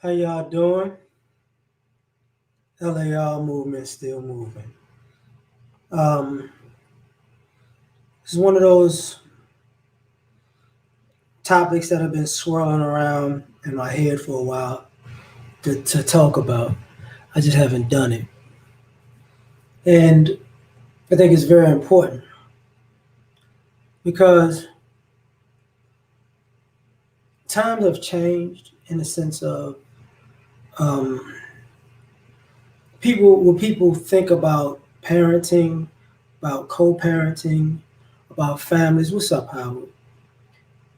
How y'all doing? L.A.R movement still moving. Um, it's one of those topics that have been swirling around in my head for a while to talk about. I just haven't done it. And I think it's very important because times have changed in the sense of um, when people think about parenting, about co-parenting, about families. What's up, Howard?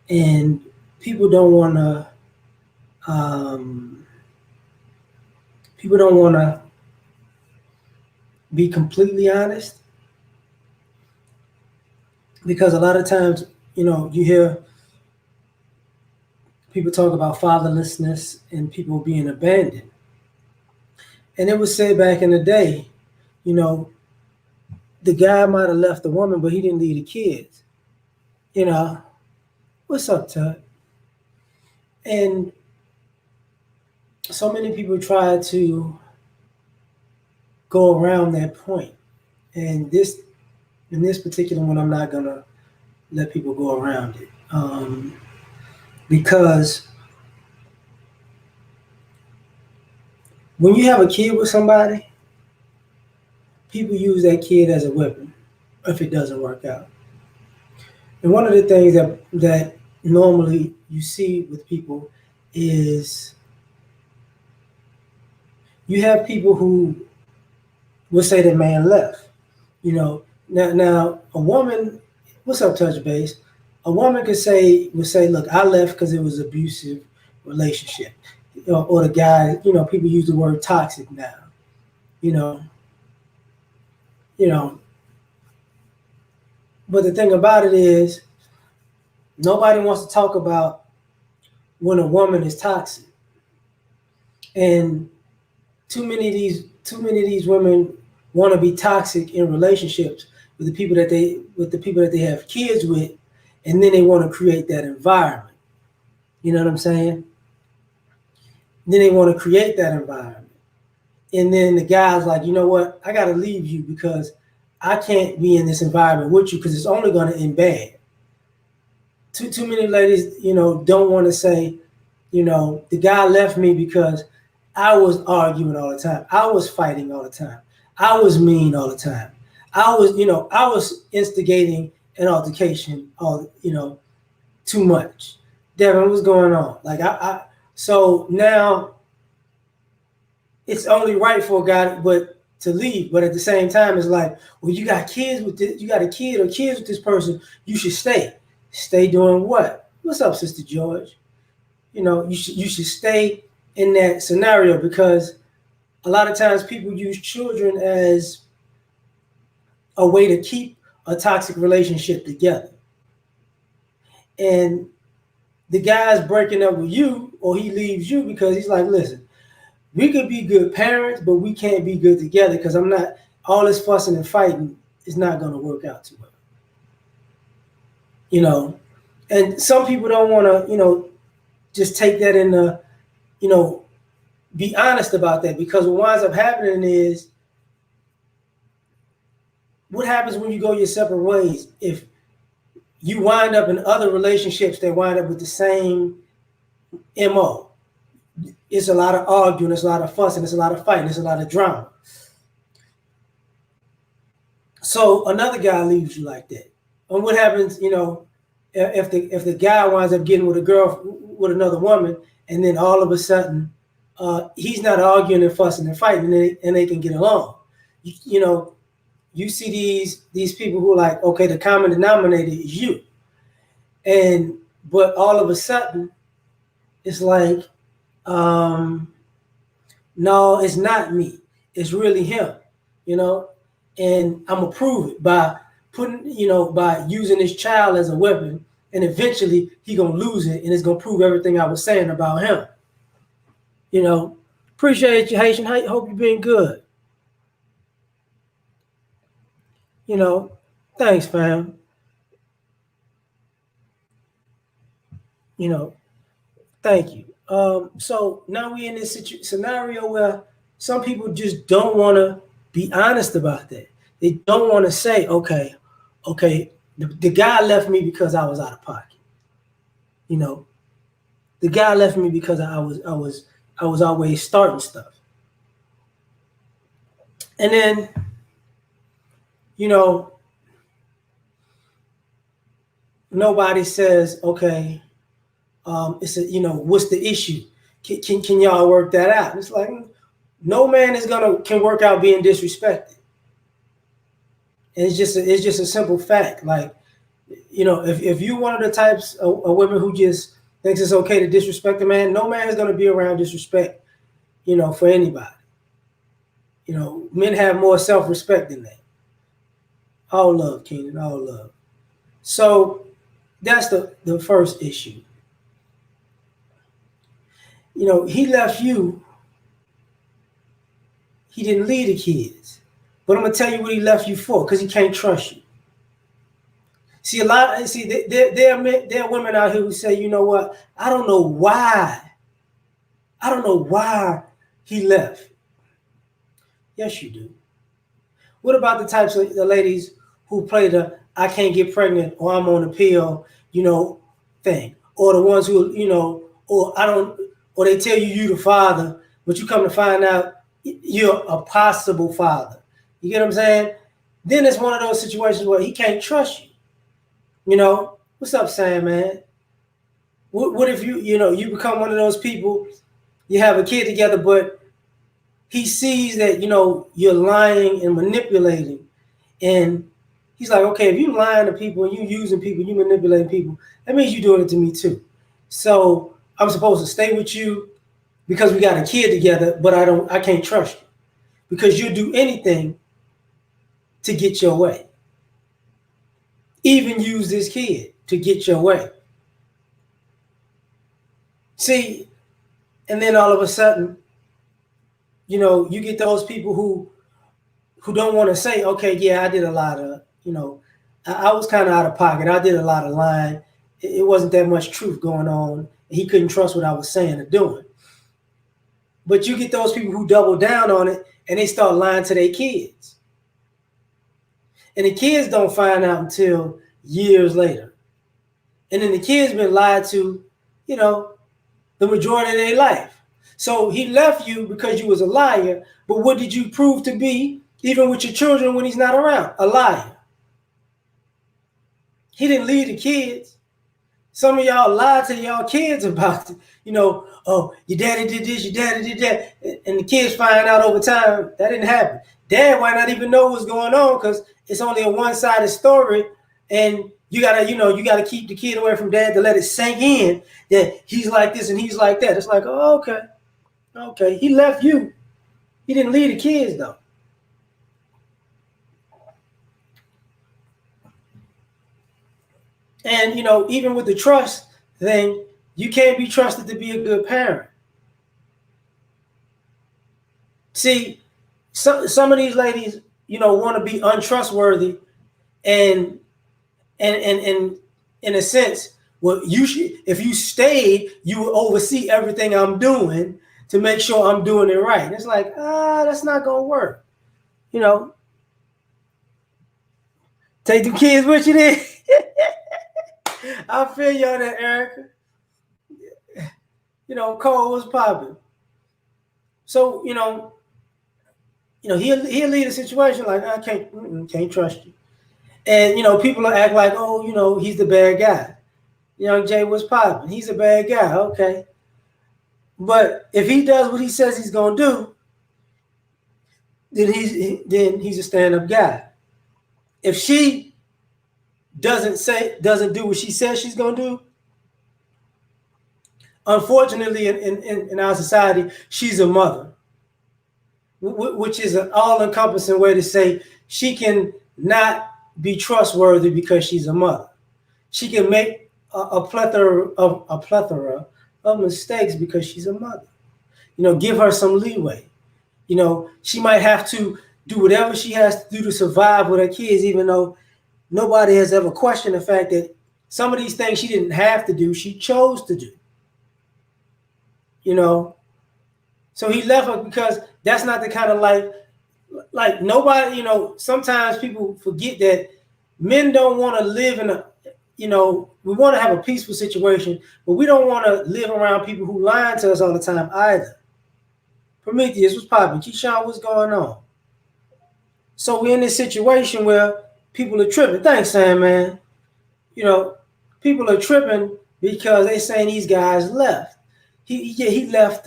And people don't want to um, people don't want to be completely honest because a lot of times, you hear people talk about fatherlessness and people being abandoned. And it was said back in the day, you know, the guy might have left the woman, but he didn't leave the kids. You know, what's up, Tut? And so many people try to go around that point. And in this particular one, I'm not gonna let people go around it because when you have a kid with somebody, people use that kid as a weapon if it doesn't work out. And one of the things that normally you see with people is you have people who will say the man left. Now a woman, what's up, touch base? A woman would say, look, I left because it was abusive relationship, or the guy. People use the word toxic now. You know, you know. But the thing about it is, nobody wants to talk about when a woman is toxic, and too many of these women want to be toxic in relationships with the people that they have kids with, and then they want to create that environment. You know what I'm saying? Then they want to create that environment, and then the guy's like, you know what? I got to leave you because I can't be in this environment with you because it's only going to end bad. Too many ladies, don't want to say, the guy left me because I was arguing all the time. I was fighting all the time. I was mean all the time. I was instigating an altercation too much. Devin, what's going on? So now it's only right for a guy, but to leave. But at the same time, it's like, well, you got kids with this, you got a kid or kids with this person, you should stay. Stay doing what? What's up, Sister George? You should stay in that scenario because a lot of times people use children as a way to keep a toxic relationship together. And the guy's breaking up with you or he leaves you because he's like, listen, we could be good parents, but we can't be good together because I'm not, all this fussing and fighting is not going to work out too well. You know, and some people don't want to, just take that in the, you know, be honest about that because what winds up happening is what happens when you go your separate ways if you wind up in other relationships that wind up with the same MO. It's a lot of arguing, it's a lot of fussing, it's a lot of fighting, it's a lot of drama. So another guy leaves you like that. And what happens, if the guy winds up getting with a girl with another woman, and then all of a sudden he's not arguing and fussing and fighting, and they can get along. You see these people who are like, okay, the common denominator is you, but all of a sudden it's like, no, it's not me. It's really him, you know, and I'm gonna prove it by by using this child as a weapon, and eventually he gonna lose it, and it's gonna prove everything I was saying about him. You know, appreciate you, Haitian. Hope you're being good. You know, thanks, fam. You know, thank you. So now we in this scenario where some people just don't want to be honest about that. They don't want to say, okay, the guy left me because I was out of pocket. You know, the guy left me because I was always starting stuff. And then, you know, nobody says, okay, it's a, what's the issue? Can y'all work that out? It's like no man can work out being disrespected. And it's just a simple fact. Like, if you one of the types of women who just thinks it's okay to disrespect a man, no man is gonna be around disrespect, for anybody. Men have more self-respect than that. All love, Keenan, all love. So that's the first issue. He left you. He didn't leave the kids. But I'm gonna tell you what he left you for, because he can't trust you. See, there are women out here who say, you know what? I don't know why he left. Yes, you do. What about the types of the ladies who play the I can't get pregnant or I'm on a pill, thing? Or the ones who, or I don't, or they tell you the father, but you come to find out you're a possible father. You get what I'm saying? Then it's one of those situations where he can't trust you. What's up, Sam, man? What if you become one of those people, you have a kid together, but he sees that, you're lying and manipulating. And he's like, okay, if you're lying to people and you using people, you manipulating people, that means you're doing it to me too. So I'm supposed to stay with you because we got a kid together, but I can't trust you because you'll do anything to get your way. Even use this kid to get your way. See, and then all of a sudden, you get those people who don't want to say, okay, yeah, I did a lot of, I was kind of out of pocket. I did a lot of lying. It wasn't that much truth going on. He couldn't trust what I was saying or doing. But you get those people who double down on it and they start lying to their kids. And the kids don't find out until years later. And then the kids been lied to, the majority of their life. So he left you because you was a liar, but what did you prove to be, even with your children when he's not around? A liar. He didn't leave the kids. Some of y'all lied to y'all kids about it. Oh, your daddy did this, your daddy did that. And the kids find out over time that didn't happen. Dad might not even know what's going on because it's only a one-sided story. And you gotta keep the kid away from dad to let it sink in that he's like this and he's like that. It's like, oh, okay. He left you. He didn't leave the kids though. And even with the trust thing, you can't be trusted to be a good parent. See, some of these ladies, want to be untrustworthy, and in a sense, well, if you stayed, you would oversee everything I'm doing to make sure I'm doing it right. And it's like, that's not gonna work. Take the kids with you then. I feel you on that, Erica. Cole was popping. So, he'll leave the situation like, I can't trust you. And, people will act like, oh, he's the bad guy. Young Jay was popping. He's a bad guy. Okay. But if he does what he says he's going to do, then he's a stand-up guy. If she doesn't do what she says she's going to do, unfortunately, in our society, she's a mother, which is an all-encompassing way to say she can not be trustworthy because she's a mother. She can make a plethora of mistakes because she's a mother. Give her some leeway. She might have to do whatever she has to do to survive with her kids, even though nobody has ever questioned the fact that some of these things she didn't have to do, she chose to do. you know. So he left her because that's not the kind of life. Like nobody, sometimes people forget that men don't want to live in a, we want to have a peaceful situation, but we don't want to live around people who lying to us all the time either. Prometheus, what's popping? Keyshawn, what's going on? So we're in this situation where people are tripping. Thanks, Sam, man. People are tripping because they saying these guys left. He left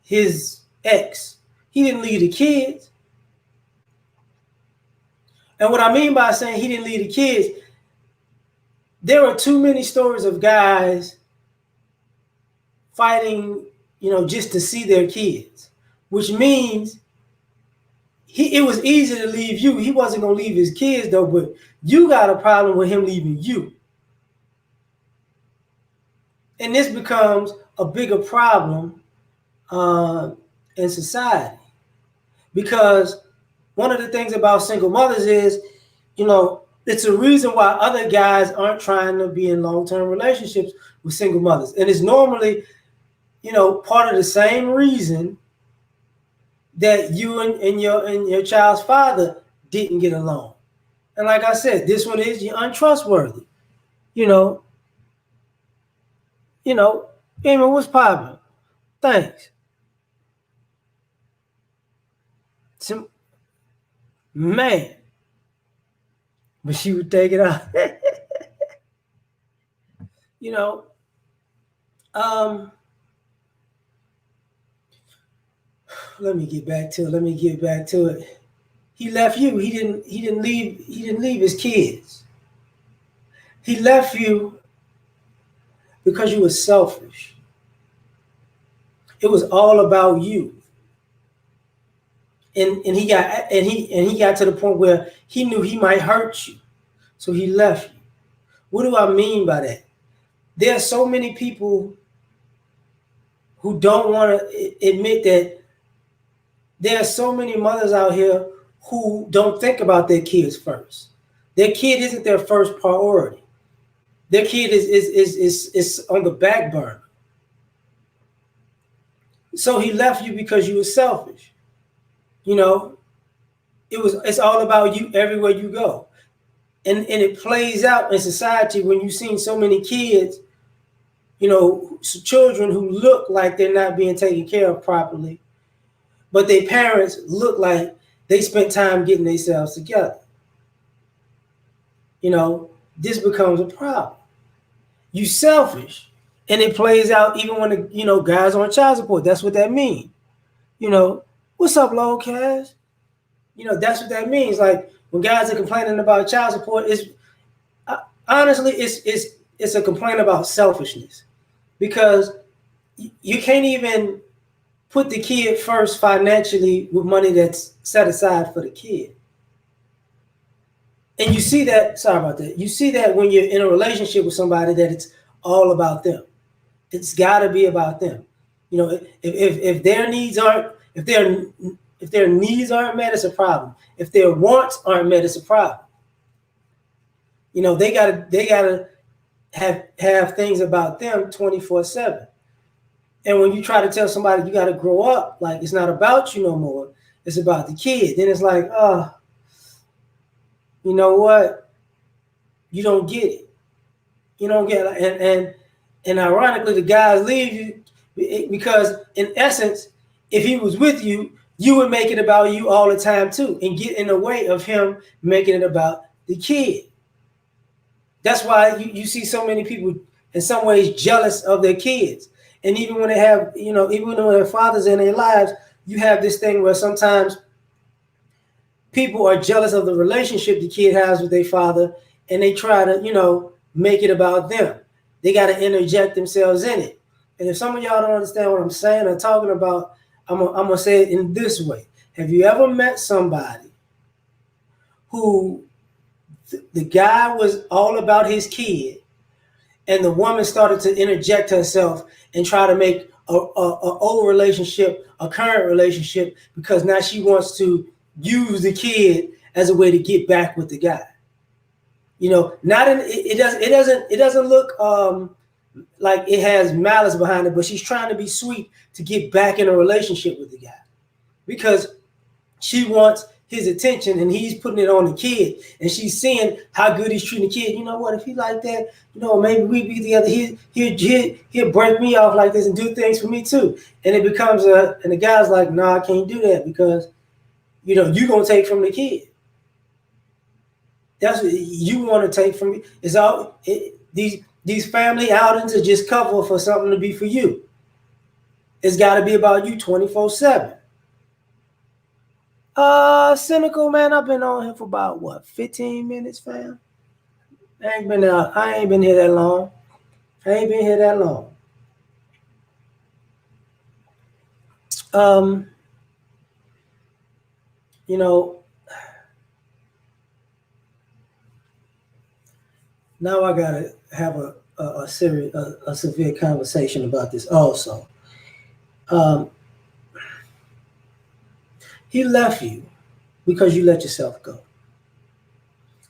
his ex. He didn't leave the kids. And what I mean by saying he didn't leave the kids, there are too many stories of guys fighting, just to see their kids, which means it was easy to leave you. He wasn't going to leave his kids, though, but you got a problem with him leaving you. And this becomes a bigger problem in society. Because one of the things about single mothers is, it's a reason why other guys aren't trying to be in long-term relationships with single mothers. And it's normally, part of the same reason that you and your child's father didn't get along. And like I said, this one is you're untrustworthy. Eamon, what's popping? Thanks. Man. But she would take it out. Let me get back to it. He left you. He didn't leave his kids. He left you because you were selfish. It was all about you. And he got to the point where he knew he might hurt you. So he left you. What do I mean by that? There are so many people who don't want to admit that there are so many mothers out here who don't think about their kids first. Their kid isn't their first priority. Their kid is on the back burner. So he left you because you were selfish. It's all about you everywhere you go. And it plays out in society when you've seen so many kids, children who look like they're not being taken care of properly, but their parents look like they spent time getting themselves together. This becomes a problem. You selfish. And it plays out even when guys on child support. That's what that means. What's up, low cash? That's what that means. Like when guys are complaining about child support, honestly it's a complaint about selfishness, because you can't even put the kid first financially with money that's set aside for the kid. And you see that, sorry about that. You see that when you're in a relationship with somebody that it's all about them. It's got to be about them. If their needs aren't met, it's a problem. If their wants aren't met, it's a problem. They gotta have things about them 24/7. And when you try to tell somebody you got to grow up, like it's not about you no more, it's about the kid, then it's like, oh, you know what? You don't get it. You don't get it. And ironically, the guys leave you because in essence, if he was with you, you would make it about you all the time too, and get in the way of him making it about the kid. That's why you see so many people in some ways jealous of their kids. And even when they have, even when their fathers in their lives, you have this thing where sometimes people are jealous of the relationship the kid has with their father, and they try to, make it about them. They got to interject themselves in it. And if some of y'all don't understand what I'm saying or talking about, I'm gonna say it in this way. Have you ever met somebody who the guy was all about his kid, and the woman started to interject herself and try to make a old relationship a current relationship because now she wants to use the kid as a way to get back with the guy? It doesn't look like it has malice behind it, but she's trying to be sweet to get back in a relationship with the guy because she wants his attention and he's putting it on the kid and she's seeing how good he's treating the kid. You know what, if he like that, maybe we be together, he'll break me off like this and do things for me too. And it becomes and the guy's like, no, I can't do that because you're gonna take from the kid. That's what you want to take from me. It's all these family outings are just cover for something to be for you. It's got to be about you 24/7. Cynical man, I've been on here for about what, 15 minutes, fam. I ain't been here that long. I ain't been here that long. Um, you know, now I gotta have a serious, a severe conversation about this also. Um, he left you because you let yourself go.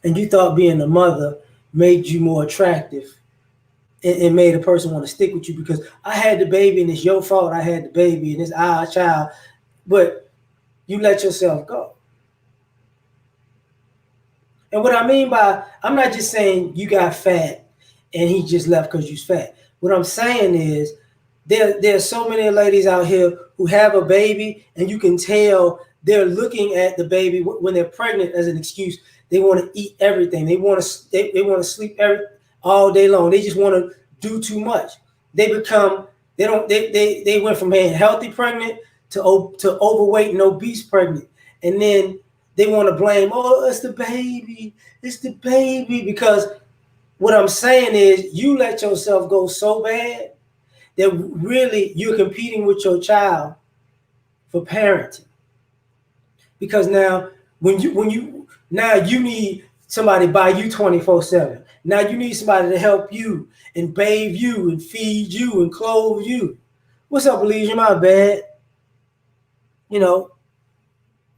And you thought being a mother made you more attractive and made a person want to stick with you because I had the baby and it's your fault I had the baby and it's our child. But you let yourself go. And what I mean by, I'm not just saying you got fat and he just left because you fat. What I'm saying is there's so many ladies out here who have a baby and you can tell they're looking at the baby when they're pregnant as an excuse. They want to eat everything. They want to they want to sleep all day long. They just want to do too much. They went from being healthy pregnant to overweight and obese pregnant, and then they want to blame, oh, it's the baby, because what I'm saying is you let yourself go so bad that really you're competing with your child for parenting. Because now now you need somebody by you 24/7. Now you need somebody to help you and bathe you and feed you and clothe you. What's up, Elysia? My bad. You know,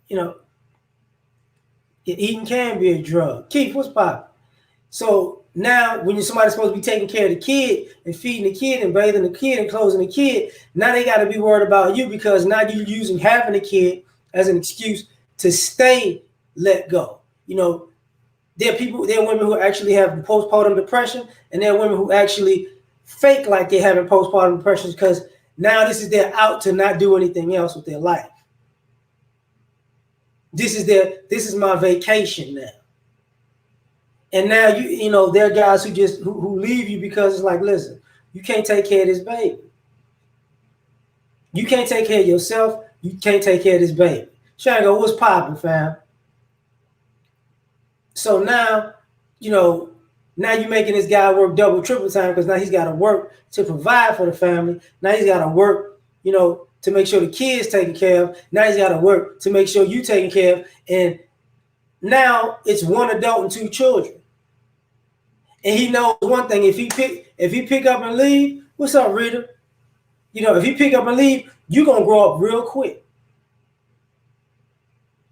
you know, eating can be a drug. Keith, what's poppin'? So now when somebody's supposed to be taking care of the kid and feeding the kid and bathing the kid and closing the kid, now they got to be worried about you because now you're using having a kid as an excuse to stay let go. There are women who actually have postpartum depression, and there are women who actually fake like they're having postpartum depression because now this is their out to not do anything else with their life. This is my vacation now. And now there are guys who leave you because it's like, listen, you can't take care of this baby. You can't take care of yourself. You can't take care of this baby. Shango, what's popping, fam? So now, now you're making this guy work double, triple time because now he's got to work to provide for the family. Now he's got to work, to make sure the kid's taken care of. Now he's got to work to make sure you taken care of. And now it's one adult and two children. And he knows one thing: if he pick up and leave, what's up, Rita? If he pick up and leave, you're gonna grow up real quick.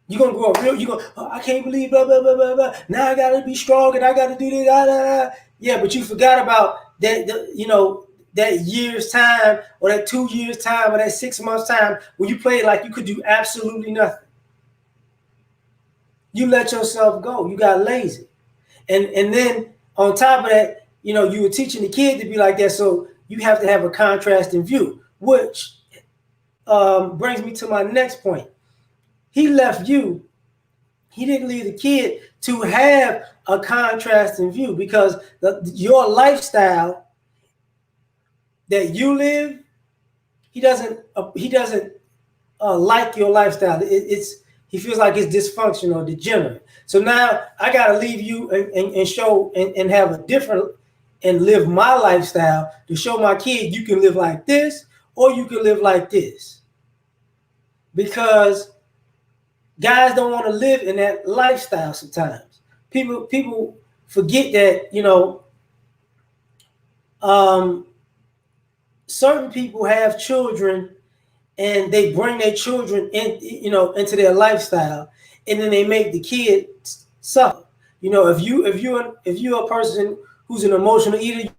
You're gonna grow up real. I can't believe blah blah blah blah blah. Now I gotta be strong and I gotta do this. Blah, blah, blah. Yeah, but you forgot about that. That year's time, or that 2 years time, or that 6 months time when you played like you could do absolutely nothing. You let yourself go. You got lazy, and then on top of that, you were teaching the kid to be like that. So you have to have a contrasting view, which brings me to my next point. He left you. He didn't leave the kid to have a contrasting view because your lifestyle that you live, he doesn't like your lifestyle. He feels like it's dysfunctional, degenerate. So now I got to leave you and show and have a different and live my lifestyle to show my kid you can live like this or you can live like this. Because guys don't want to live in that lifestyle sometimes. People forget that, certain people have children and they bring their children into their lifestyle, and then they make the kid suffer. If you're a person who's an emotional eater,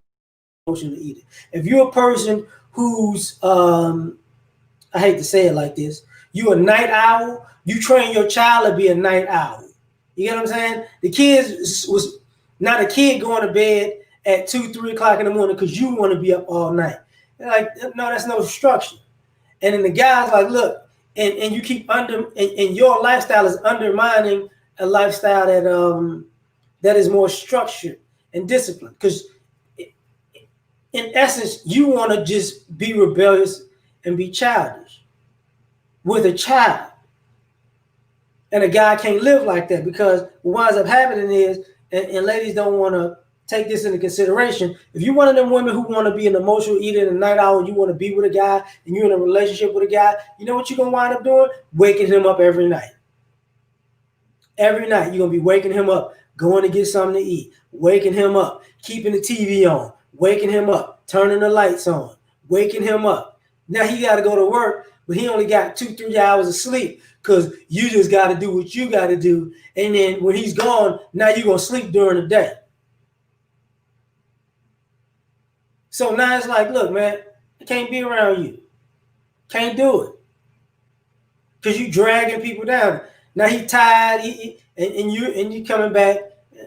emotional eater. If you're a person who's I hate to say it like this, you a night owl, you train your child to be a night owl. You get what I'm saying? The kids was not a kid going to bed at 2, 3 o'clock in the morning because you want to be up all night. They're like, no, that's no structure. And then the guy's like, look, and you keep and your lifestyle is undermining a lifestyle that is more structured and disciplined. Because in essence, you want to just be rebellious and be childish with a child. And a guy can't live like that because what winds up happening is, and ladies don't want to take this into consideration. If you're one of them women who want to be an emotional eater in the night hour, and you want to be with a guy, and you're in a relationship with a guy, you know what you're going to wind up doing? Waking him up every night. Every night, you're going to be waking him up, going to get something to eat, waking him up, keeping the TV on, waking him up, turning the lights on, waking him up. Now he got to go to work, but he only got 2, 3 hours of sleep because you just got to do what you got to do. And then when he's gone, now you're going to sleep during the day. So now it's like, look, man, I can't be around you. Can't do it. Because you dragging people down. Now he tired, and you coming back,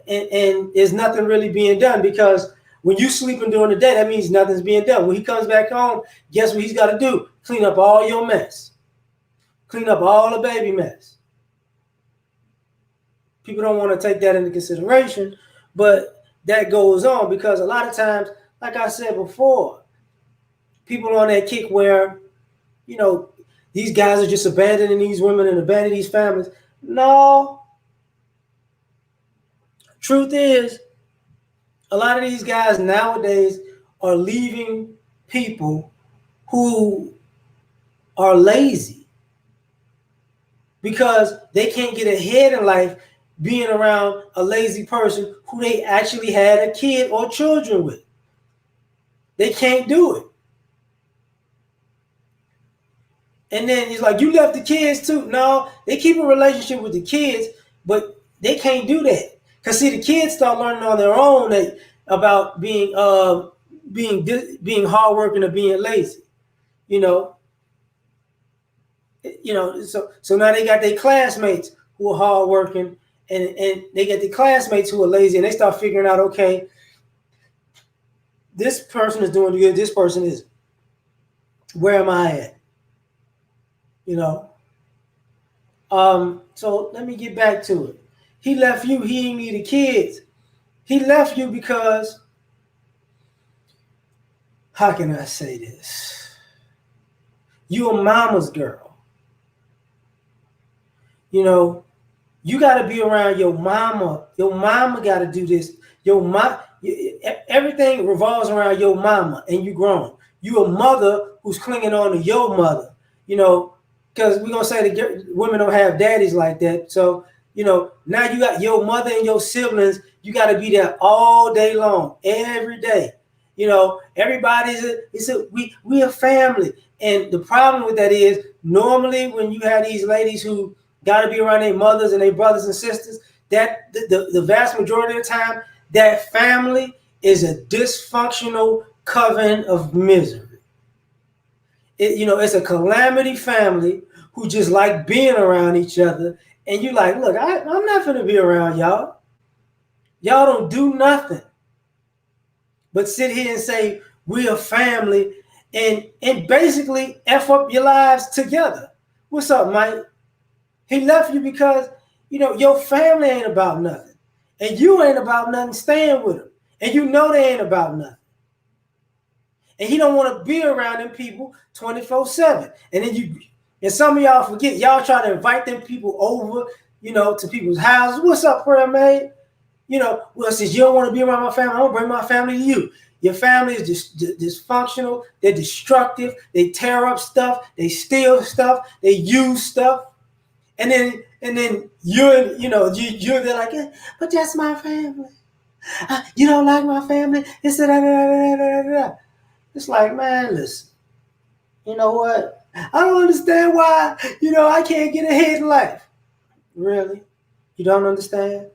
and there's nothing really being done because when you sleeping during the day, that means nothing's being done. When he comes back home, guess what he's got to do? Clean up all your mess. Clean up all the baby mess. People don't want to take that into consideration, but that goes on because a lot of times, like I said before, people on that kick where, you know, these guys are just abandoning these women and abandoning these families. No. Truth is, a lot of these guys nowadays are leaving people who are lazy because they can't get ahead in life being around a lazy person who they actually had a kid or children with. They can't do it. And then he's like, you left the kids too. No, they keep a relationship with the kids, but they can't do that. Because see, the kids start learning on their own about being hardworking or being lazy. You know, so now they got their classmates who are hardworking, and they get the classmates who are lazy, and they start figuring out, okay, this person is doing good, this person isn't. Where am I at? You know. So let me get back to it. He left you, he didn't need the kids. He left you because, how can I say this? You a mama's girl. You know, you got to be around your mama. Your mama got to do this. Everything revolves around your mama, and you grown. You a mother who's clinging on to your mother. You know, because we're gonna say that women don't have daddies like that. So, you know, now you got your mother and your siblings. You got to be there all day long, every day. You know, everybody's we a family, and the problem with that is normally when you have these ladies who got to be around their mothers and their brothers and sisters, that the vast majority of the time, that family is a dysfunctional coven of misery. It's a calamity family who just like being around each other. And you like, look, I'm not going to be around y'all. Y'all don't do nothing but sit here and say, we're a family, and basically F up your lives together. What's up, Mike? He left you because, your family ain't about nothing. And you ain't about nothing staying with him. And you know they ain't about nothing. And he don't want to be around them people 24/7. And some of y'all forget, y'all try to invite them people over, to people's houses. What's up, prayer man? Well, since you don't want to be around my family, I'm going to bring my family to you. Your family is just dysfunctional. They're destructive. They tear up stuff. They steal stuff. They use stuff. And then you're there like, yeah, but that's my family. You don't like my family? It's It's like, man, listen. You know what? I don't understand why, I can't get ahead in life. Really? You don't understand?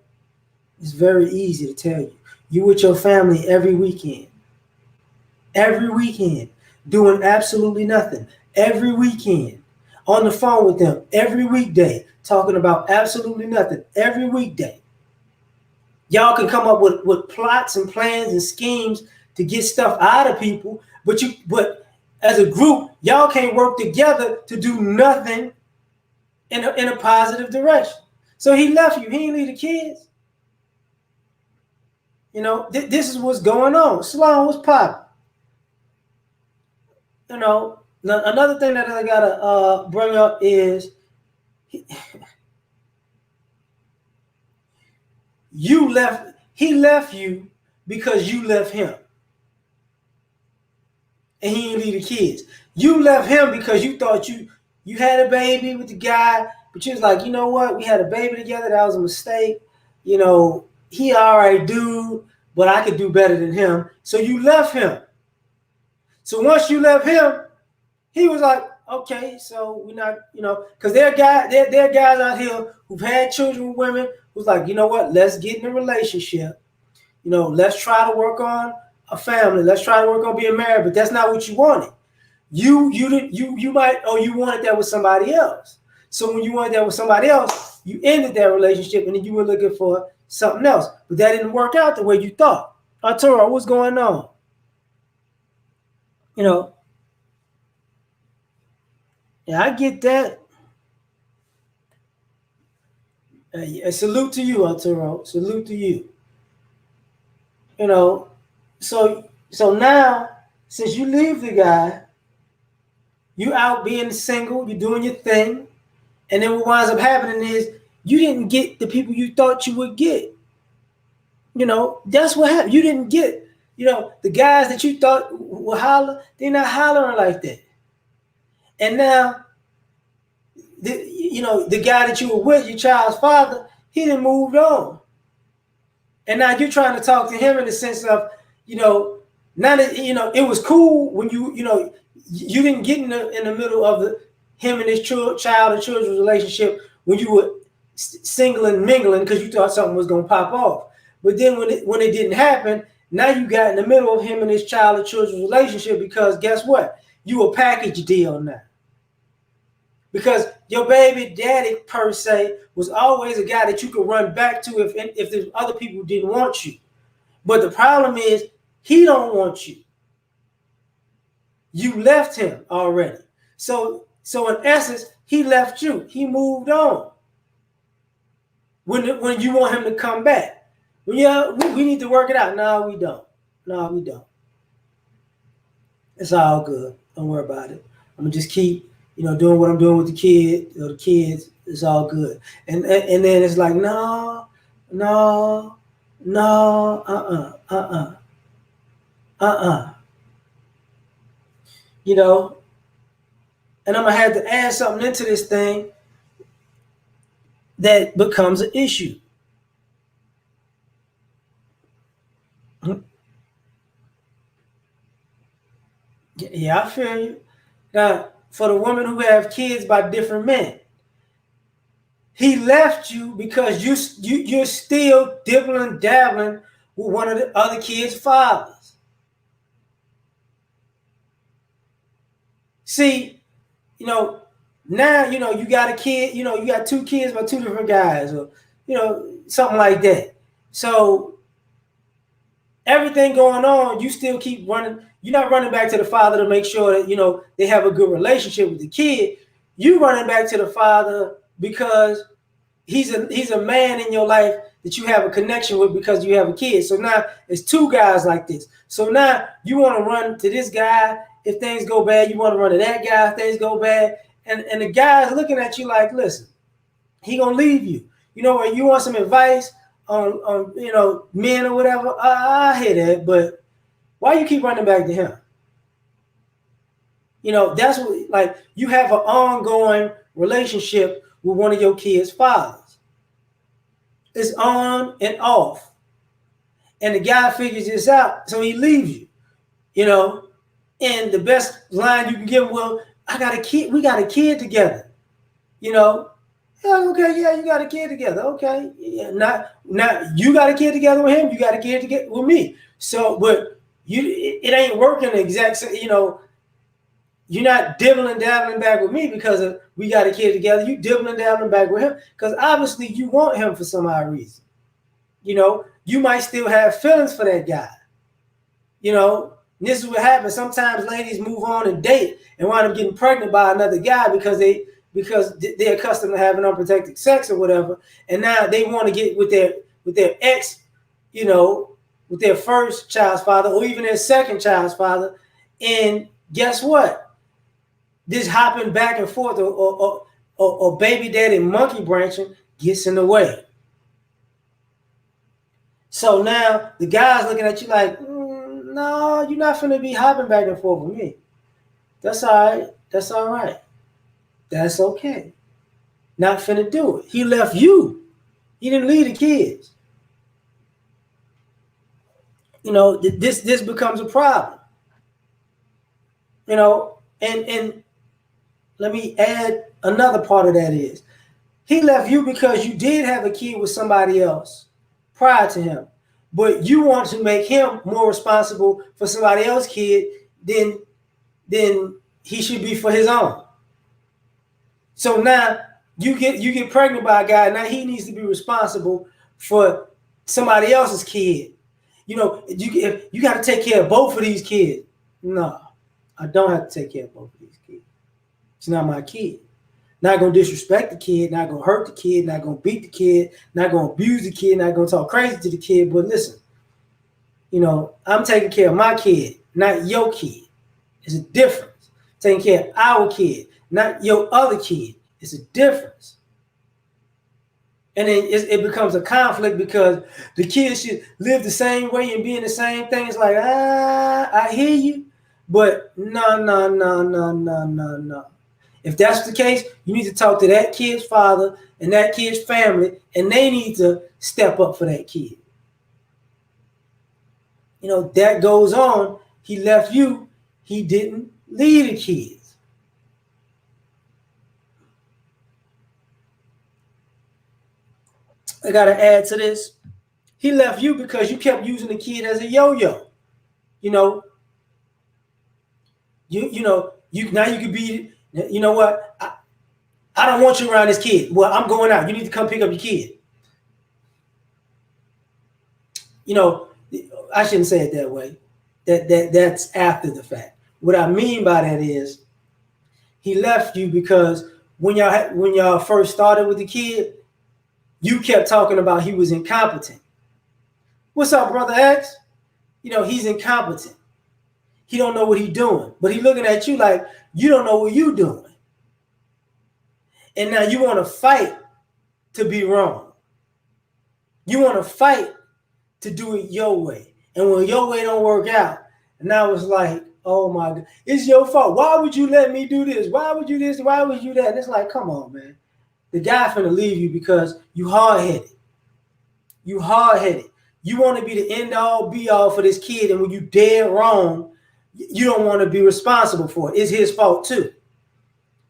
It's very easy to tell you. You with your family every weekend. every weekend, doing absolutely nothing every weekend, on the phone with them every weekday, talking about absolutely nothing every weekday. Y'all can come up with plots and plans and schemes to get stuff out of people, but as a group, y'all can't work together to do nothing in a positive direction. So he left you. He didn't leave the kids. This is what's going on. Sloan was popping. Another thing that I gotta bring up is you left. He left you because you left him, and he didn't leave the kids. You left him because you thought you had a baby with the guy, but you was like, you know what? We had a baby together. That was a mistake. He all right, dude, but I could do better than him. So you left him. So once you left him, he was like, okay, so we're not, because there are guys out here who've had children with women who's like, you know what? Let's get in a relationship. Let's try to work on a family. Let's try to work on being married. But that's not what you wanted. You wanted that with somebody else. So when you wanted that with somebody else, you ended that relationship and then you were looking for something else. But that didn't work out the way you thought. Arturo, what's going on? Yeah, I get that. Salute to you, Arturo. Salute to you. You know, so now since you leave the guy, you out being single, you're doing your thing, and then what winds up happening is you didn't get the people you thought you would get. That's what happened. You didn't get, the guys that you thought would holler, they're not hollering like that. And now, the guy that you were with, your child's father, he done moved on. And now you're trying to talk to him in the sense of, now that, it was cool when you didn't get in the middle of him and his child and children's relationship when you were single and mingling because you thought something was going to pop off. But then when it didn't happen, now you got in the middle of him and his child and children's relationship because guess what? You a package deal now. Because your baby daddy, per se, was always a guy that you could run back to if there's other people didn't want you. But the problem is, he don't want you. You left him already. So in essence, he left you. He moved on. When you want him to come back. We need to work it out. No, we don't. It's all good. Don't worry about it. I'm going to just keep doing what I'm doing with the kids. It's all good. And then it's like, no, and I'm going to have to add something into this thing that becomes an issue. Yeah, I feel you. Now, for the women who have kids by different men, he left you because you're still dibbling, dabbling with one of the other kids' fathers. See, now you got a kid, you got two kids by two different guys, or something like that. So everything going on, you still keep running. You're not running back to the father to make sure that they have a good relationship with the kid. You running back to the father because he's a man in your life that you have a connection with because you have a kid. So now it's two guys like this. So now you want to run to this guy if things go bad. You want to run to that guy if things go bad. And the guy's looking at you like, listen, he gonna leave you. When you want some advice on men or whatever, I hear that, but why you keep running back to him? That's what, like, you have an ongoing relationship with one of your kids' fathers. It's on and off. And the guy figures this out, so he leaves you. And the best line you can give him, well, I got a kid, we got a kid together. Okay, yeah, you got a kid together. Okay. Yeah, not you got a kid together with him, you got a kid together with me. So, but it ain't working the exact, you're not dibbling dabbling back with me because we got a kid together. You dibbling dabbling back with him because obviously you want him for some odd reason. You might still have feelings for that guy. This is what happens. Sometimes ladies move on and date and wind up getting pregnant by another guy because they're accustomed to having unprotected sex or whatever, and now they want to get with their ex, with their first child's father or even their second child's father, and guess what? This hopping back and forth or baby daddy monkey branching gets in the way. So now the guy's looking at you like, no, you're not finna be hopping back and forth with me. That's all right. That's all right. That's okay. Not finna do it. He left you. He didn't leave the kids. This becomes a problem. And let me add another part of that is he left you because you did have a kid with somebody else prior to him, but you want to make him more responsible for somebody else's kid than he should be for his own. So now you get pregnant by a guy. Now he needs to be responsible for somebody else's kid. You got to take care of both of these kids. No, I don't have to take care of both of these kids. It's not my kid. Not gonna disrespect the kid, not gonna hurt the kid, not gonna beat the kid, not gonna abuse the kid, not gonna talk crazy to the kid. But listen, I'm taking care of my kid, not your kid. It's a difference. Taking care of our kid, not your other kid. It's a difference. And then it becomes a conflict because the kids should live the same way and be in the same thing. It's like, I hear you, but no. If that's the case, you need to talk to that kid's father and that kid's family, and they need to step up for that kid. That goes on. He left you. He didn't leave the kids. I got to add to this. He left you because you kept using the kid as a yo-yo. Now you could be, what? I don't want you around this kid. Well, I'm going out. You need to come pick up your kid. I shouldn't say it that way. That's after the fact. What I mean by that is he left you because when y'all first started with the kid, you kept talking about he was incompetent. What's up, Brother X? He's incompetent. He don't know what he's doing. But he's looking at you like you don't know what you're doing. And now you want to fight to be wrong. You want to fight to do it your way. And when your way don't work out, and now it's like, oh my God, it's your fault. Why would you let me do this? Why would you this? Why would you that? And it's like, come on, man. The guy finna leave you because you hard-headed. You hard-headed. You want to be the end-all, be-all for this kid, and when you dead wrong, you don't want to be responsible for it. It's his fault too.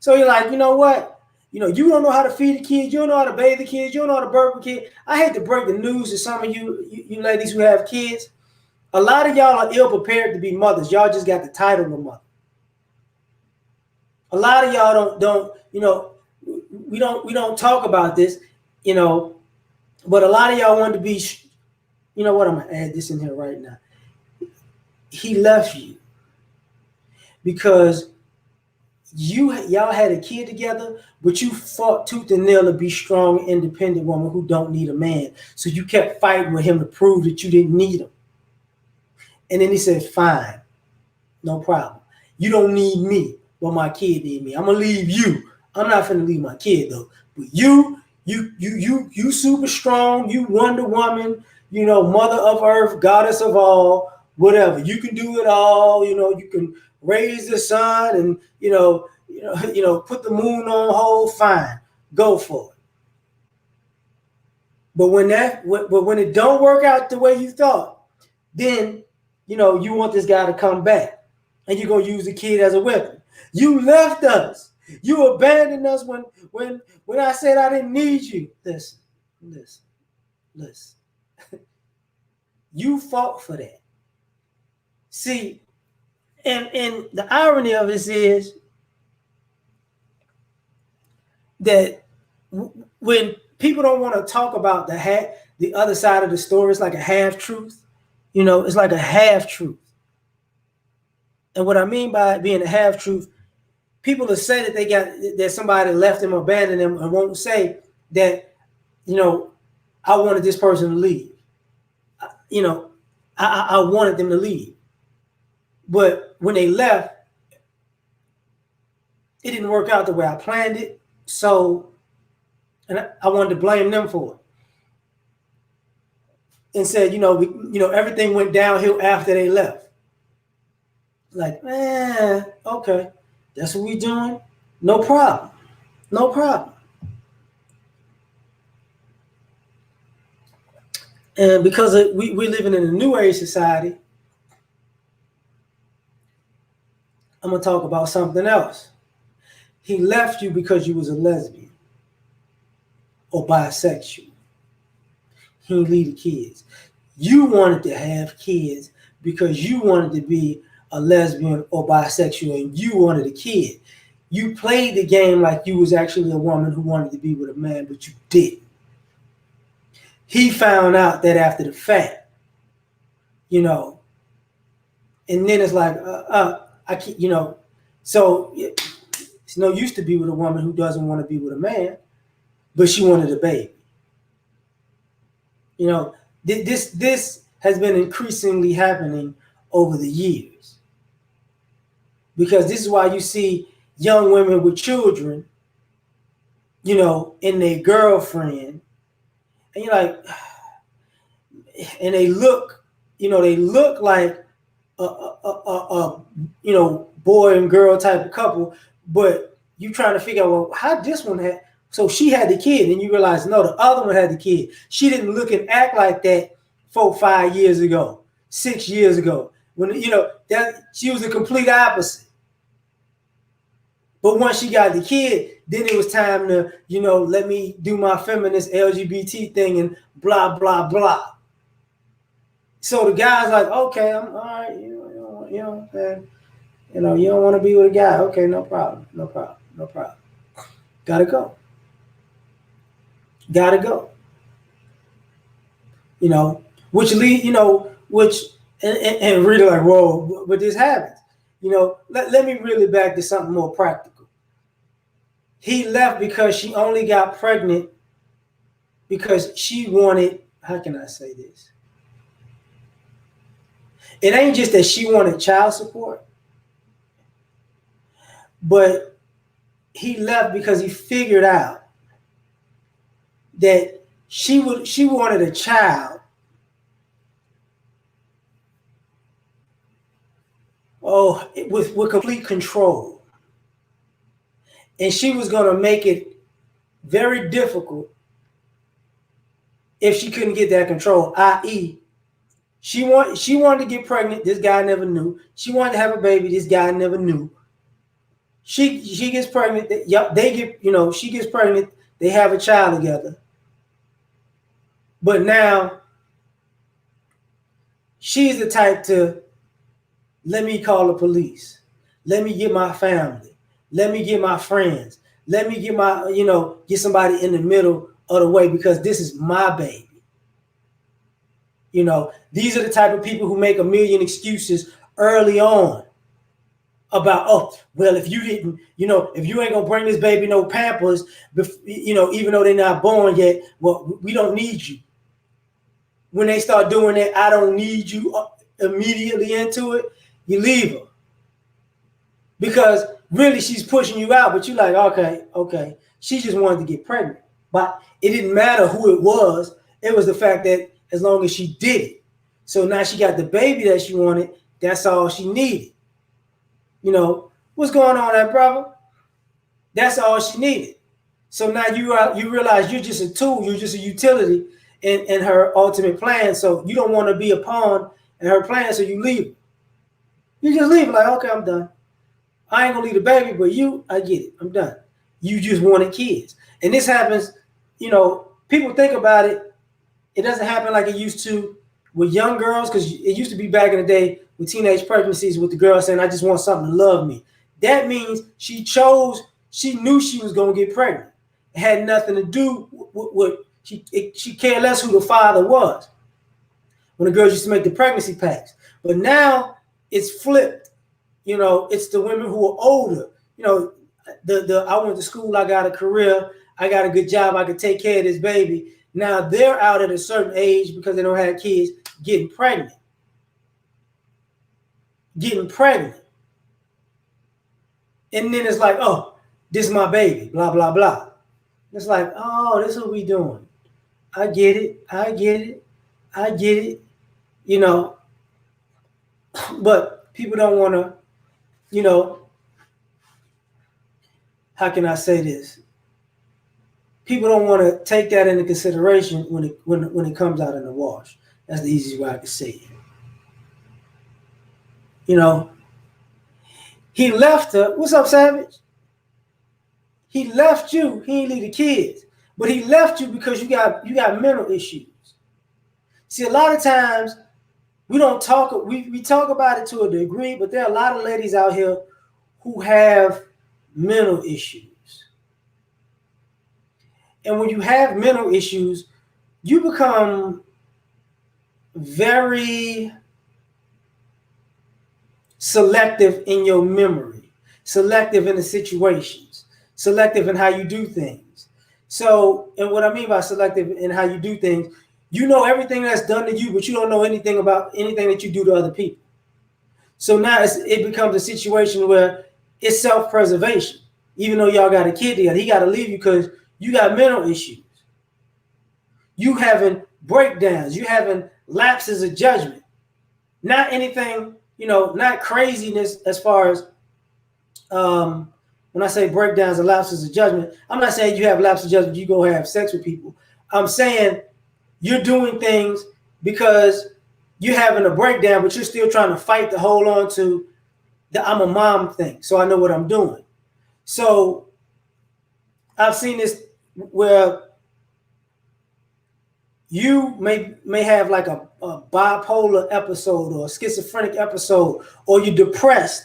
So you're like, you know what? You don't know how to feed the kids. You don't know how to bathe the kids. You don't know how to burp the kid. I hate to break the news to some of you ladies who have kids. A lot of y'all are ill prepared to be mothers. Y'all just got the title of mother. A lot of y'all don't. We don't talk about this. But a lot of y'all want to be. You know what? I'm gonna add this in here right now. He left you because y'all had a kid together, but you fought tooth and nail to be strong, independent woman who don't need a man. So you kept fighting with him to prove that you didn't need him. And then he said, fine, no problem. You don't need me, but my kid need me. I'm gonna leave you. I'm not finna leave my kid though. But you super strong, you Wonder Woman, Mother of Earth, Goddess of all, whatever. You can do it all, you can raise the sun and put the moon on hold, fine. Go for it. But when it don't work out the way you thought, then you want this guy to come back and you're gonna use the kid as a weapon. You left us. You abandoned us when I said I didn't need you. Listen. You fought for that. See, and the irony of this is that when people don't want to talk about the other side of the story, it's like a half truth. It's like a half truth. And what I mean by it being a half truth, people will say that somebody left them, abandoned them, and won't say that, I wanted this person to leave. You know, I wanted them to leave. But when they left, it didn't work out the way I planned it. So, and I wanted to blame them for it. And said, everything went downhill after they left. Like, okay, that's what we doing. No problem. No problem. And because we're living in a new age society, I'm going to talk about something else. He left you because you was a lesbian or bisexual. He didn't leave the kids. You wanted to have kids because you wanted to be a lesbian or bisexual and you wanted a kid. You played the game like you was actually a woman who wanted to be with a man, but you didn't. He found out that after the fact, and then it's like, I can't, so it's no use to be with a woman who doesn't want to be with a man, but she wanted a baby. This has been increasingly happening over the years. Because this is why you see young women with children, in their girlfriend, and you're like, and they look like a boy and girl type of couple, but you trying to figure out, well, how this one had, so she had the kid, and you realize, no, the other one had the kid. She didn't look and act like that 4-5 years ago, 6 years ago, when, that she was the complete opposite. But once she got the kid, then it was time to, let me do my feminist LGBT thing and blah, blah, blah. So the guy's like, okay, I'm all right, you don't want to be with a guy. Okay, no problem. Gotta go. Which and really like, whoa, but this happens. Let me really back to something more practical. He left because she only got pregnant because she wanted, how can I say this? It ain't just that she wanted child support, but he left because he figured out that she wanted a child. With complete control. And she was going to make it very difficult if she couldn't get that control, i.e., she wanted to get pregnant. This guy never knew. She wanted to have a baby. This guy never knew. She gets pregnant. She gets pregnant. They have a child together. But now she's the type to, let me call the police. Let me get my family. Let me get my friends. Let me get get somebody in the middle of the way because this is my baby. These are the type of people who make a million excuses early on about, well, if you didn't, if you ain't gonna bring this baby no Pampers, even though they're not born yet, well, we don't need you. When they start doing that, I don't need you immediately into it, you leave her. Because really she's pushing you out, but you're like, okay. She just wanted to get pregnant. But it didn't matter who it was. It was the fact that as long as she did it. So now she got the baby that she wanted. That's all she needed. What's going on there, brother? That's all she needed. So now you realize you're just a tool. You're just a utility in her ultimate plan. So you don't want to be a pawn in her plan, so you leave. You just leave like, okay, I'm done. I ain't gonna leave the baby, but I get it. I'm done. You just wanted kids. And this happens, people think about it. It doesn't happen like it used to with young girls, because it used to be back in the day with teenage pregnancies with the girl saying, I just want something to love me. That means she knew she was going to get pregnant. It had nothing to do with she cared less who the father was when the girls used to make the pregnancy packs. But now it's flipped. It's the women who are older. The I went to school, I got a career, I got a good job, I could take care of this baby. Now they're out at a certain age because they don't have kids, getting pregnant. And then it's like, oh, this is my baby, blah, blah, blah. It's like, oh, this is what we doing. I get it. But people don't want to, how can I say this? People don't want to take that into consideration when it comes out in the wash. That's the easiest way I can say it. He left her. What's up, Savage? He left you. He ain't leave the kids, but he left you because you got mental issues. See, a lot of times we don't talk. We talk about it to a degree, but there are a lot of ladies out here who have mental issues. And when you have mental issues, you become very selective in your memory, selective in the situations, selective in how you do things. So, and what I mean by selective in how you do things, you know everything that's done to you, but you don't know anything about anything that you do to other people. So now it becomes a situation where it's self-preservation. Even though y'all got a kid together, he got to leave you because you got mental issues. You having breakdowns. You having lapses of judgment. Not anything, not craziness as far as when I say breakdowns and lapses of judgment. I'm not saying you have lapses of judgment, you go have sex with people. I'm saying you're doing things because you're having a breakdown, but you're still trying to fight to hold on to the I'm a mom thing. So I know what I'm doing. So I've seen this where you may have like a bipolar episode or a schizophrenic episode, or you're depressed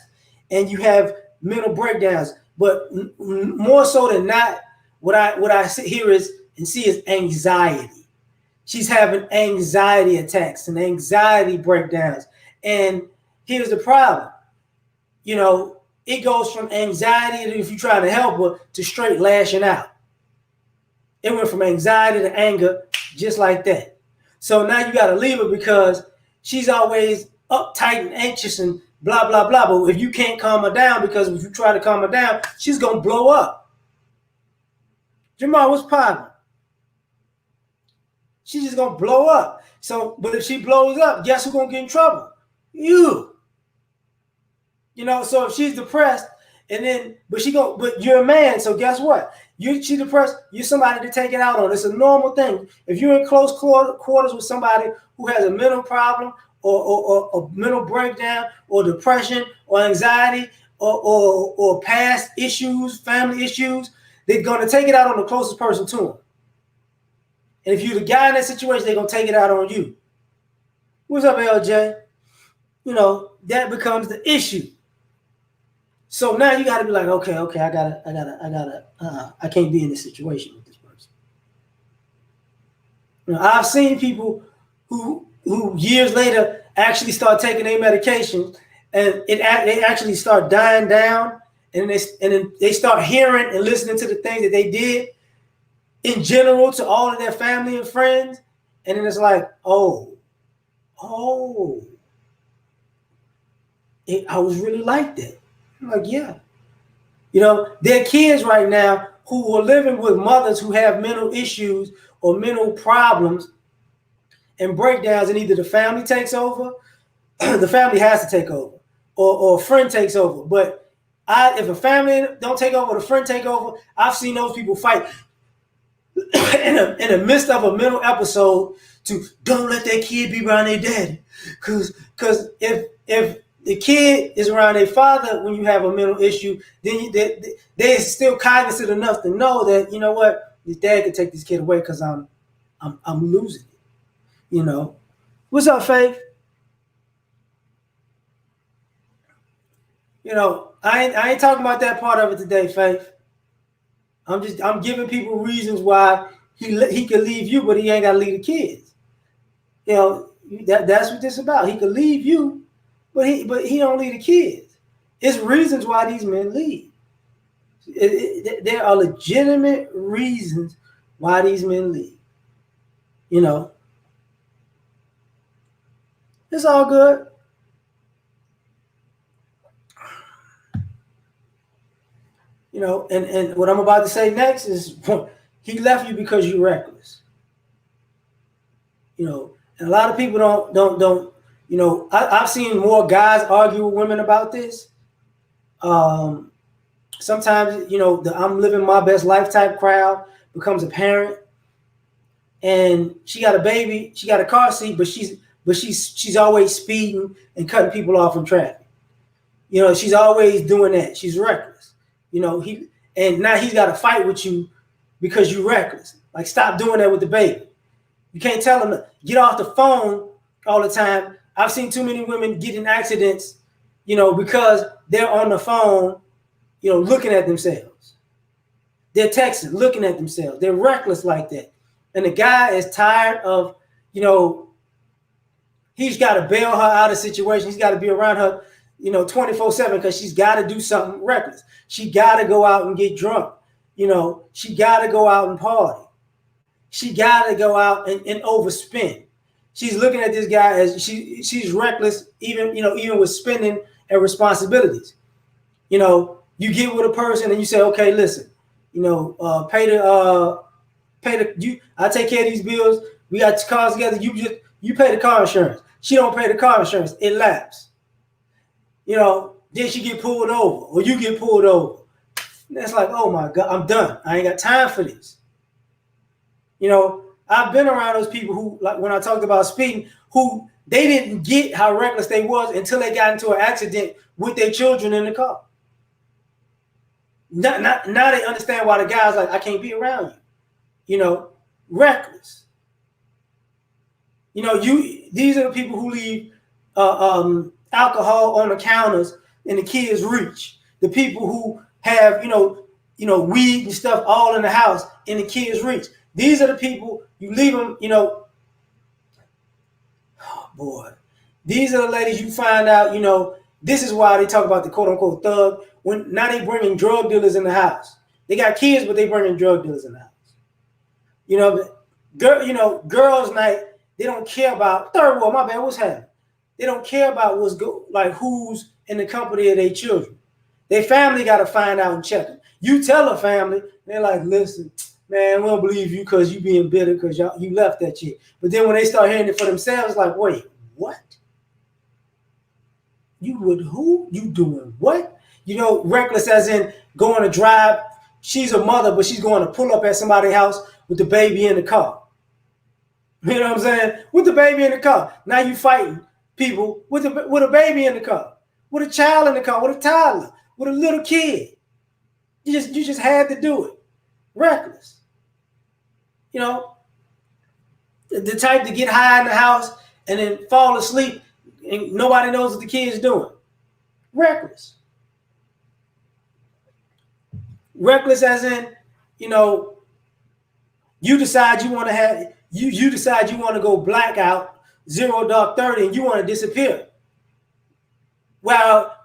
and you have mental breakdowns. But more so than not, what I hear is and see is anxiety. She's having anxiety attacks and anxiety breakdowns. And here's the problem. It goes from anxiety, if you're trying to help her, to straight lashing out. It went from anxiety to anger, just like that. So now you got to leave her because she's always uptight and anxious and blah, blah, blah. But if you can't calm her down, because if you try to calm her down, she's going to blow up. Jamal, what's poppin'? She's just going to blow up. So, but if she blows up, guess who's going to get in trouble? You. So if she's depressed, but you're a man, so guess what? She's depressed, you're somebody to take it out on. It's a normal thing. If you're in close quarters with somebody who has a mental problem or a mental breakdown or depression or anxiety or past issues, family issues, they're going to take it out on the closest person to them. And if you're the guy in that situation, they're going to take it out on you. What's up, LJ? That becomes the issue. So now you got to be like, okay, I can't be in this situation with this person. I've seen people who years later actually start taking their medication, and they actually start dying down, and then they start hearing and listening to the things that they did in general to all of their family and friends, and then it's like, I was really like that. I'm like, yeah. There are kids right now who are living with mothers who have mental issues or mental problems and breakdowns, and either the family takes over, the family has to take over, or a friend takes over. But if a family don't take over, the friend take over, I've seen those people fight in the midst of a mental episode to don't let that kid be around their daddy. Because if the kid is around their father when you have a mental issue, then they're still cognizant enough to know that, you know what, his dad can take this kid away because I'm losing it. What's up, Faith? I ain't talking about that part of it today, Faith. I'm giving people reasons why he could leave you, but he ain't got to leave the kids. You know that's what this about. He could leave you, but he don't leave the kids. It's reasons why these men leave. There are legitimate reasons why these men leave. You know, it's all good. And what I'm about to say next is he left you because you're reckless. And a lot of people don't. I've seen more guys argue with women about this. Um, Sometimes the I'm living my best life type crowd becomes a parent, and she got a baby, she got a car seat, but she's always speeding and cutting people off in traffic. She's always doing that. She's reckless. And now he's got to fight with you because you're reckless. Like, stop doing that with the baby. You can't tell them to get off the phone all the time. I've seen too many women get in accidents, because they're on the phone, looking at themselves. They're texting, looking at themselves. They're reckless like that. And the guy is tired of, he's got to bail her out of situations. He's got to be around her, 24/7, because she's got to do something reckless. She got to go out and get drunk. She got to go out and party. She got to go out and overspend. She's looking at this guy as she's reckless, even with spending and responsibilities. You get with a person and you say, okay, listen, I take care of these bills. We got cars together. You pay the car insurance. She don't pay the car insurance. It lapses. Then she get pulled over, or you get pulled over. And it's like, oh my God, I'm done. I ain't got time for this. I've been around those people who, like when I talked about speeding, who they didn't get how reckless they was until they got into an accident with their children in the car. Now they understand why the guy's like, I can't be around you. Reckless. These are the people who leave alcohol on the counters in the kids' reach. The people who have weed and stuff all in the house in the kids' reach. These are the people you leave them. Oh boy, these are the ladies you find out. This is why they talk about the quote unquote thug. When now they bringing drug dealers in the house. They got kids, but they bringing drug dealers in the house. Girls' night. They don't care about third world. My bad. What's happening? They don't care about who's in the company of their children. Their family got to find out and check them. You tell a family, they're like, listen, man, we don't believe you because you being bitter because you left that chick. But then when they start hearing it for themselves, like, wait, what? You with who? You doing what? Reckless as in going to drive. She's a mother, but she's going to pull up at somebody's house with the baby in the car. You know what I'm saying? With the baby in the car. Now you fighting people with a baby in the car, with a child in the car, with a toddler, with a little kid. You just had to do it. Reckless. The type to get high in the house and then fall asleep and nobody knows what the kid's doing. Reckless. Reckless as in, you decide you want to have you decide you want to go blackout, 0 dark 30, and you want to disappear. Well,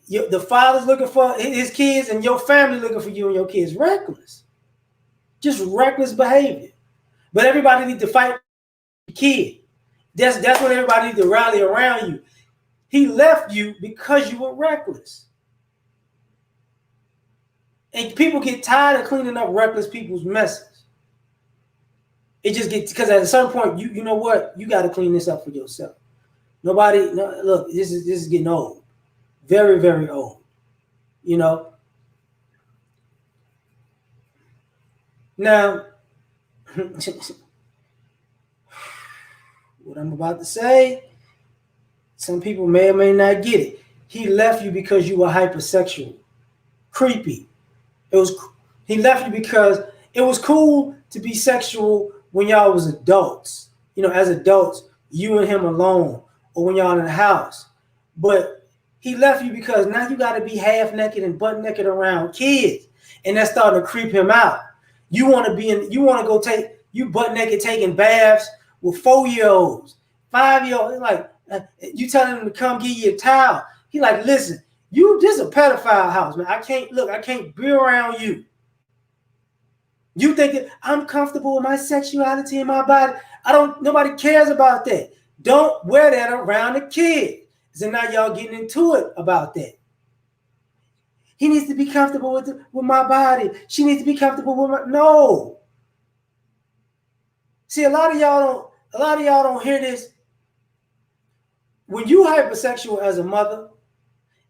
the father's looking for his kids and your family looking for you and your kids. Reckless. Just reckless behavior. But everybody needs to fight the kid. That's when everybody needs to rally around you. He left you because you were reckless. And people get tired of cleaning up reckless people's messes. It just gets, because at a certain point, you know what? You got to clean this up for yourself. Look, this is getting old. Very, very old. Now, what I'm about to say, some people may or may not get it. He left you because you were hypersexual. Creepy. He left you because it was cool to be sexual when y'all was adults. As adults, you and him alone, or when y'all in the house. But He left you because now you got to be half naked and butt naked around kids, and that's starting to creep him out. You want to be in. You want to go take you butt naked taking baths with 4-year-olds, 5-year-olds. Like you telling him to come give you a towel. He like, listen, you this is a pedophile house, man. I can't be around you. You think I'm comfortable with my sexuality and my body? Nobody cares about that. Don't wear that around the kid. So now y'all getting into it about that. He needs to be comfortable with my body. She needs to be comfortable with my no. See, a lot of y'all don't hear this. When you hypersexual as a mother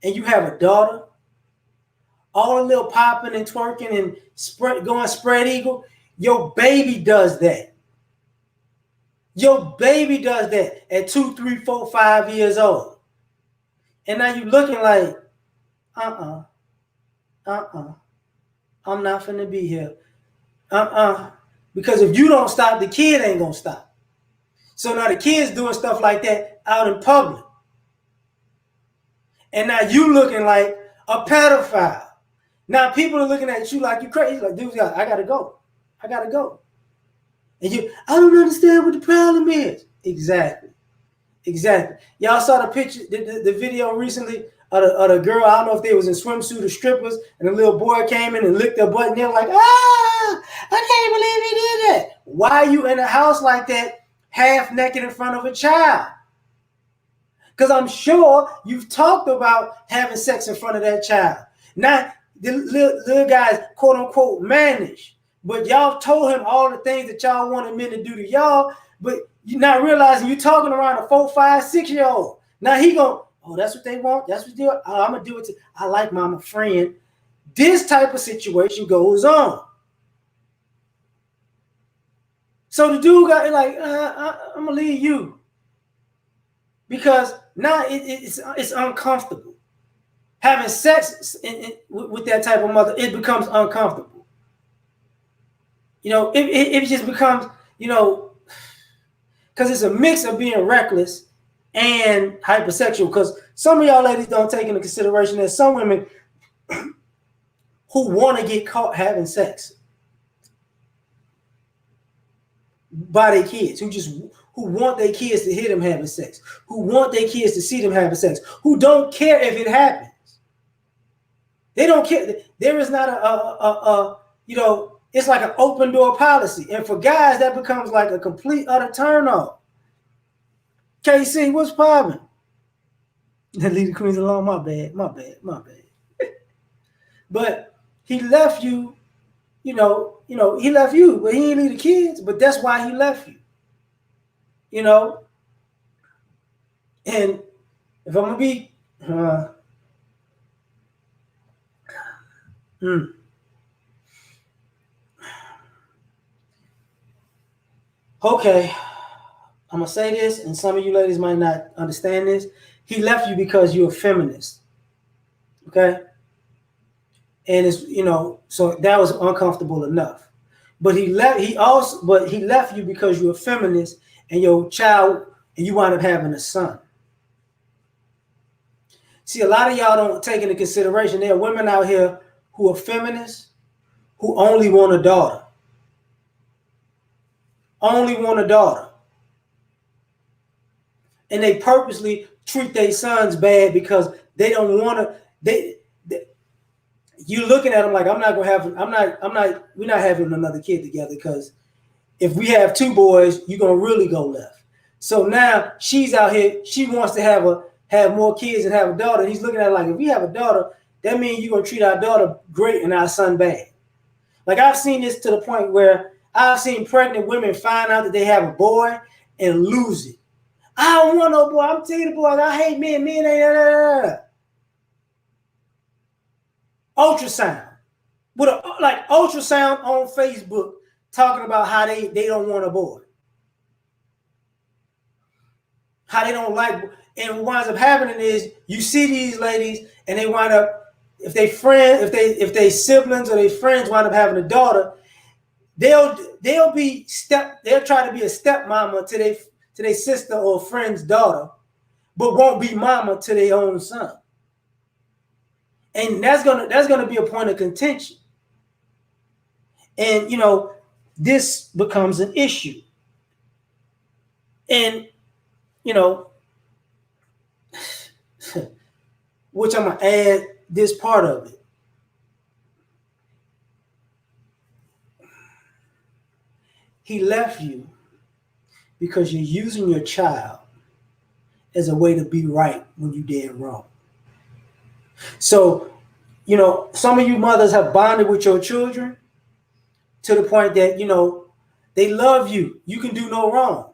and you have a daughter, all a little popping and twerking and going spread eagle, your baby does that. Your baby does that at 2, 3, 4, 5 years old. And now you looking like, I'm not finna be here. Because if you don't stop, the kid ain't gonna stop. So now the kid's doing stuff like that out in public. And now you looking like a pedophile. Now people are looking at you like you crazy. Like, dude, I gotta go. And I don't understand what the problem is. Exactly. Y'all saw the picture, the video recently of the girl. I don't know if they was in swimsuit or strippers, and the little boy came in and licked their butt, and they were like, I can't believe he did that. Why are you in a house like that, half naked in front of a child? Because I'm sure you've talked about having sex in front of that child. Now, the little guy's quote unquote managed, but y'all told him all the things that y'all wanted men to do to y'all, but you're not realizing you're talking around a 4, 5, 6-year-old. Now he going, oh, that's what they want. That's what they want. I'm going to do it. I like mama friend. This type of situation goes on. So the dude got like, I'm going to leave you. Because now it's uncomfortable. Having sex with that type of mother, it becomes uncomfortable. It just becomes, because it's a mix of being reckless and hypersexual. Because some of y'all ladies don't take into consideration that some women who want to get caught having sex by their kids, who want their kids to hear them having sex, who want their kids to see them having sex, who don't care if it happens. They don't care. There is not it's like an open door policy. And for guys, that becomes like a complete utter turn off. KC, what's poppin'? Leave the queens alone. My bad. But he left you, he left you, but he didn't leave the kids. But that's why he left you. And if I'm gonna be okay, I'm gonna say this, and some of you ladies might not understand this. He left you because you're a feminist. Okay? And it's, so that was uncomfortable enough. But he left you because you're a feminist and your child, and you wind up having a son. See, a lot of y'all don't take into consideration there are women out here who are feminists who only want a daughter. And they purposely treat their sons bad because they don't want to. You're looking at them like, we're not having another kid together, because if we have 2 boys, you're gonna really go left. So now she's out here, she wants to have more kids and have a daughter. And he's looking at it like, if we have a daughter, that means you're gonna treat our daughter great and our son bad. Like, I've seen this to the point where I've seen pregnant women find out that they have a boy and lose it. I don't want no boy. I'm telling you, boy, I hate men. Men ain't ultrasound. Ultrasound on Facebook talking about how they don't want a boy. How they don't like. And what winds up happening is you see these ladies and they wind up, if they siblings or they friends wind up having a daughter, they'll try to be a stepmama to their sister or friend's daughter, but won't be mama to their own son. And that's gonna be a point of contention. And this becomes an issue. And you know, which I'm gonna add this part of it. He left you because you're using your child as a way to be right when you dead wrong. So, some of you mothers have bonded with your children to the point that, they love you. You can do no wrong.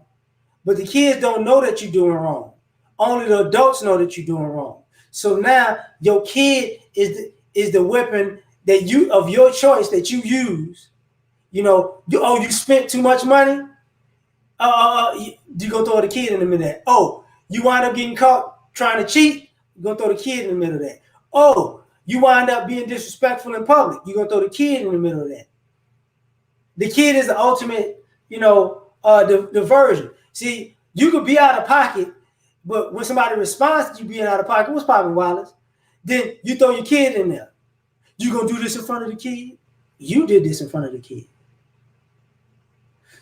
But the kids don't know that you're doing wrong. Only the adults know that you're doing wrong. So now your kid is the weapon that you of your choice that you use. You spent too much money. You go throw the kid in the middle of that. Oh, you wind up getting caught trying to cheat. You gonna throw the kid in the middle of that. Oh, you wind up being disrespectful in public. You gonna throw the kid in the middle of that. The kid is the ultimate, diversion. See, you could be out of pocket, but when somebody responds to you being out of pocket, what's popping, Wallace? Then you throw your kid in there. You gonna do this in front of the kid? You did this in front of the kid.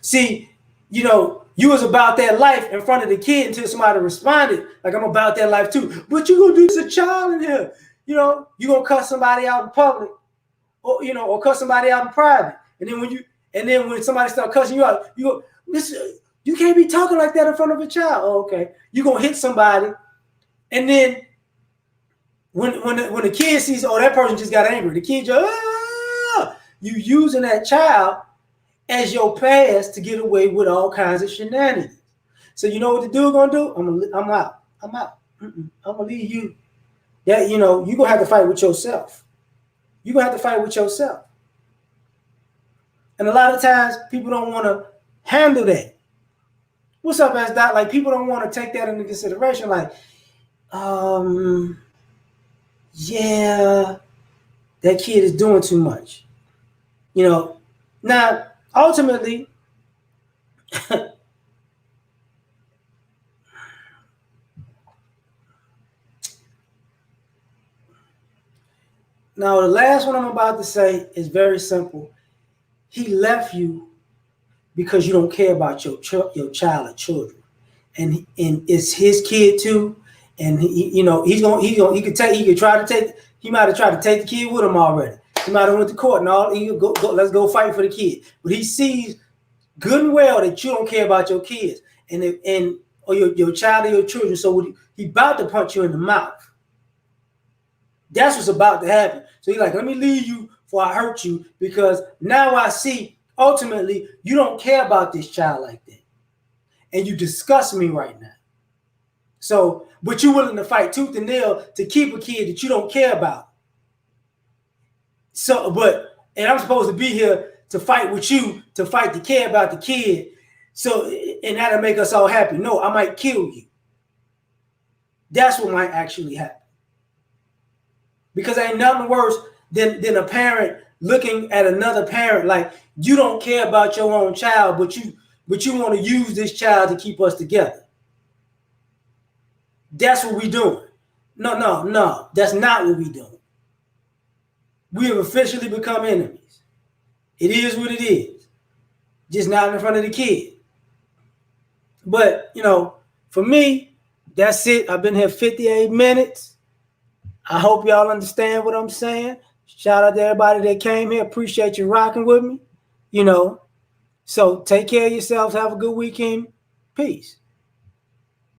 See, you was about that life in front of the kid until somebody responded, like, I'm about that life too. But you gonna do this a child in here. You gonna cuss somebody out in public, or cuss somebody out in private. And then when somebody start cussing you out, you go, listen, you can't be talking like that in front of a child. Oh, okay. You're gonna hit somebody. And then when the kid sees, oh, that person just got angry, the kid just, you using that child as your pass to get away with all kinds of shenanigans. So you know what the dude gonna do? I'm out. I'm gonna leave you. That you're gonna have to fight with yourself. You're gonna have to fight with yourself. And a lot of times people don't want to handle that. What's up, as Doc? Like, people don't want to take that into consideration. Like, yeah, that kid is doing too much. Now, ultimately, now the last one I'm about to say is very simple. He left you because you don't care about your child or children, and it's his kid too. And he might have tried to take the kid with him already. He might have went to court and all. Let's go fight for the kid. But he sees good and well that you don't care about your kids or your child or your children. So he about to punch you in the mouth. That's what's about to happen. So he's like, let me leave you before I hurt you, because now I see ultimately you don't care about this child like that. And you disgust me right now. So, but you're willing to fight tooth and nail to keep a kid that you don't care about. So, and I'm supposed to be here to fight with you, to fight to care about the kid. So, and that'll make us all happy. No, I might kill you. That's what might actually happen. Because ain't nothing worse than a parent looking at another parent like, you don't care about your own child, but you want to use this child to keep us together. That's what we doing. No. That's not what we doing. We have officially become enemies. It is what it is. Just not in front of the kid. But, for me, that's it. I've been here 58 minutes. I hope y'all understand what I'm saying. Shout out to everybody that came here. Appreciate you rocking with me. So take care of yourselves. Have a good weekend. Peace.